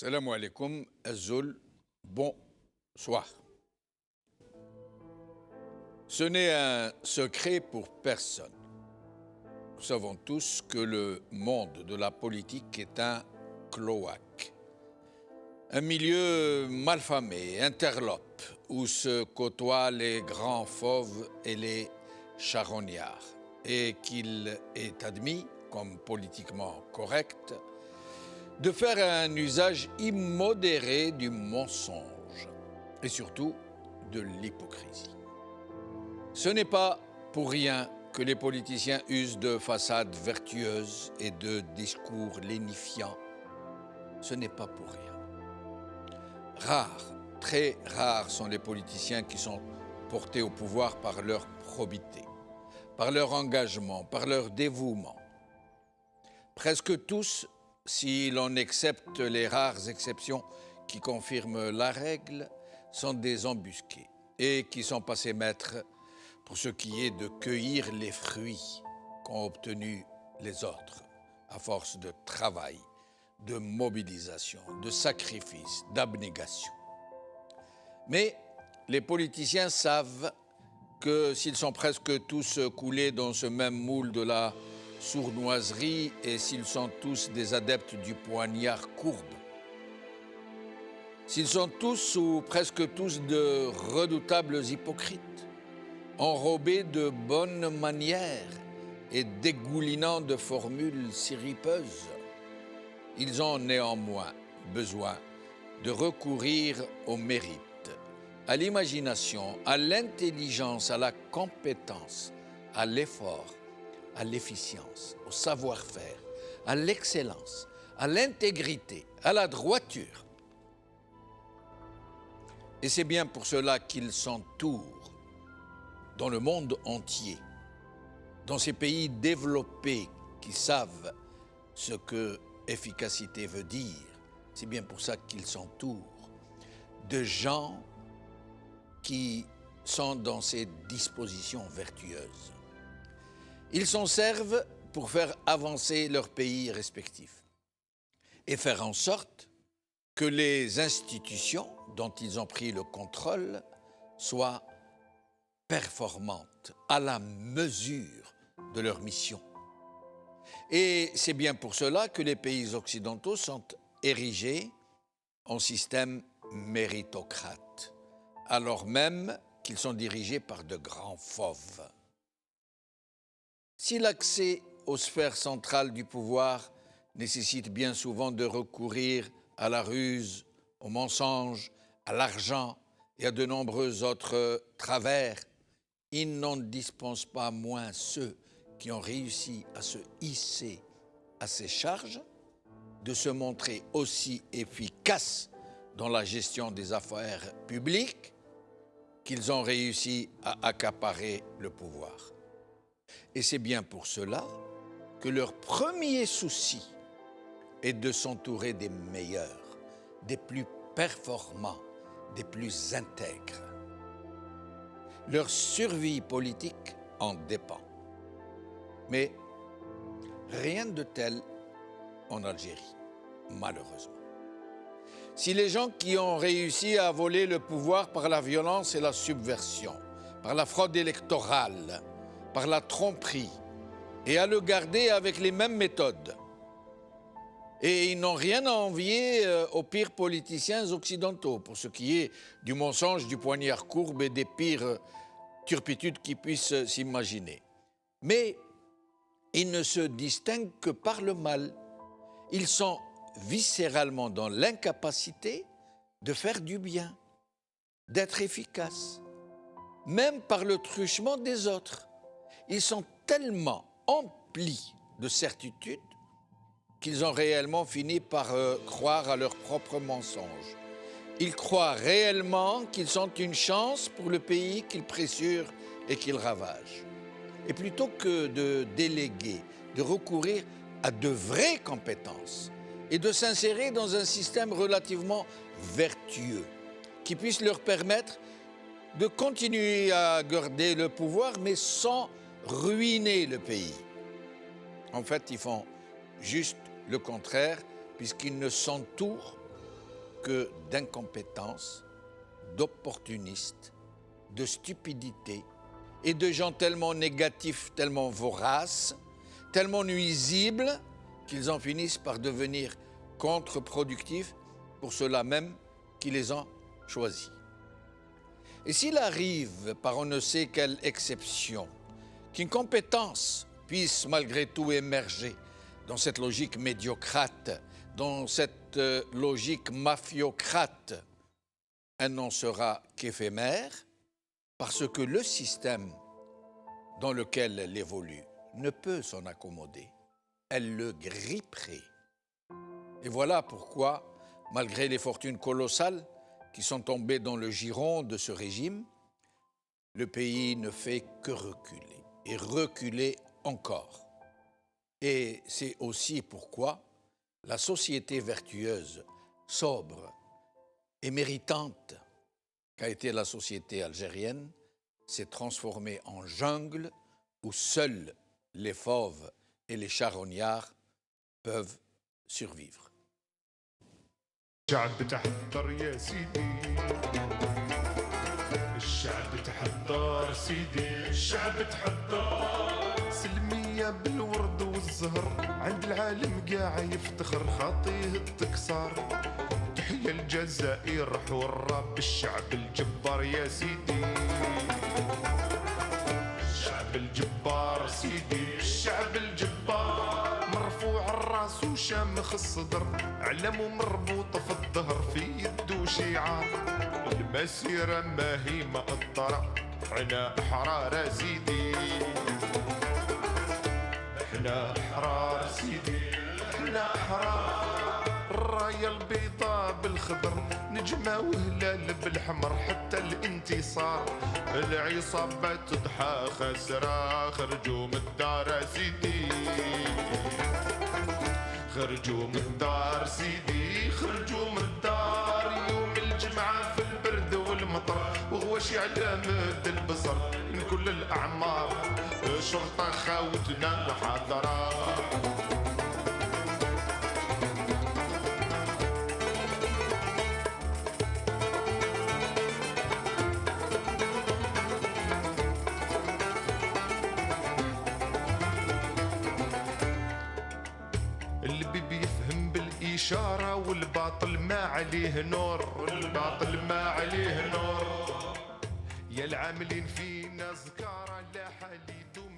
Salam alaikum, Azul, bonsoir. Ce n'est un secret pour personne. Nous savons tous que le monde de la politique est un cloaque. Un milieu malfamé, interlope, où se côtoient les grands fauves et les charognards, et qu'il est admis, comme politiquement correct, de faire un usage immodéré du mensonge et surtout de l'hypocrisie. Ce n'est pas pour rien que les politiciens usent de façades vertueuses et de discours lénifiants. Ce n'est pas pour rien. Rares, très rares sont les politiciens qui sont portés au pouvoir par leur probité, par leur engagement, par leur dévouement. Presque tous, si l'on accepte les rares exceptions qui confirment la règle, sont des embusqués et qui sont passés maîtres pour ce qui est de cueillir les fruits qu'ont obtenus les autres, à force de travail, de mobilisation, de sacrifice, d'abnégation. Mais les politiciens savent que s'ils sont presque tous coulés dans ce même moule de la sournoiserie et s'ils sont tous des adeptes du poignard courbe, s'ils sont tous ou presque tous de redoutables hypocrites, enrobés de bonnes manières et dégoulinant de formules siripeuses, ils ont néanmoins besoin de recourir au mérite, à l'imagination, à l'intelligence, à la compétence, à l'effort, à l'efficience, au savoir-faire, à l'excellence, à l'intégrité, à la droiture. Et c'est bien pour cela qu'ils s'entourent dans le monde entier, dans ces pays développés qui savent ce que efficacité veut dire. C'est bien pour ça qu'ils s'entourent de gens qui sont dans ces dispositions vertueuses. Ils s'en servent pour faire avancer leurs pays respectifs et faire en sorte que les institutions dont ils ont pris le contrôle soient performantes, à la mesure de leur mission. Et c'est bien pour cela que les pays occidentaux sont érigés en système méritocrate, alors même qu'ils sont dirigés par de grands fauves. Si l'accès aux sphères centrales du pouvoir nécessite bien souvent de recourir à la ruse, au mensonge, à l'argent et à de nombreux autres travers, il n'en dispense pas moins ceux qui ont réussi à se hisser à ces charges, de se montrer aussi efficaces dans la gestion des affaires publiques qu'ils ont réussi à accaparer le pouvoir. Et c'est bien pour cela que leur premier souci est de s'entourer des meilleurs, des plus performants, des plus intègres. Leur survie politique en dépend. Mais rien de tel en Algérie, malheureusement. Si les gens qui ont réussi à voler le pouvoir par la violence et la subversion, par la fraude électorale, par la tromperie, et à le garder avec les mêmes méthodes. Et ils n'ont rien à envier aux pires politiciens occidentaux, pour ce qui est du mensonge, du poignard courbe et des pires turpitudes qui puissent s'imaginer. Mais ils ne se distinguent que par le mal. Ils sont viscéralement dans l'incapacité de faire du bien, d'être efficaces, même par le truchement des autres. Ils sont tellement emplis de certitude qu'ils ont réellement fini par croire à leurs propres mensonges. Ils croient réellement qu'ils sont une chance pour le pays qu'ils pressurent et qu'ils ravagent. Et plutôt que de déléguer, de recourir à de vraies compétences et de s'insérer dans un système relativement vertueux qui puisse leur permettre de continuer à garder le pouvoir, mais sans ruiner le pays. En fait, ils font juste le contraire, puisqu'ils ne s'entourent que d'incompétence, d'opportunistes, de stupidité et de gens tellement négatifs, tellement voraces, tellement nuisibles qu'ils en finissent par devenir contre-productifs pour ceux-là même qui les ont choisis. Et s'il arrive, par on ne sait quelle exception, qu'une compétence puisse malgré tout émerger dans cette logique médiocrate, dans cette logique mafiocrate, elle n'en sera qu'éphémère parce que le système dans lequel elle évolue ne peut s'en accommoder. Elle le gripperait. Et voilà pourquoi, malgré les fortunes colossales qui sont tombées dans le giron de ce régime, le pays ne fait que reculer, et reculer encore. Et c'est aussi pourquoi la société vertueuse, sobre et méritante qu'a été la société algérienne s'est transformée en jungle où seuls les fauves et les charognards peuvent survivre. الشعب تحضر يا سيدي، الشعب تحضر سيدي، الشعب تحضر سلمية بالورد والزهر، عند العالم قاع يفتخر خاطيه التكسار. تحية الجزائر حرة بالشعب الجبار يا سيدي، الشعب الجبار سيدي، الشعب الجبار مرفوع الراس وشامخ الصدر، علم مربوط في الظهر في يده شعار، المسيرة ما هي مقطرة، احنا احرار سيدي، احنا احرار سيدي، احنا احرار. الراية البيضاء بالخضر، نجمة وهلال بالحمر، حتى الانتصار العصابة تضحى خسرة، خرجوا من الدار سيدي، خرجوا من الدار سيدي، خرجوا من الدار. يوم الجمعة في البرد والمطر، وغواشي على مد البصر من كل الأعمار، شرطة خاوتنا وحاضرة. اللي بيفهم بالإشارة والباطل ما عليه نور، والباطل ما عليه نور. يا العاملين فينا زكارة لا حليدو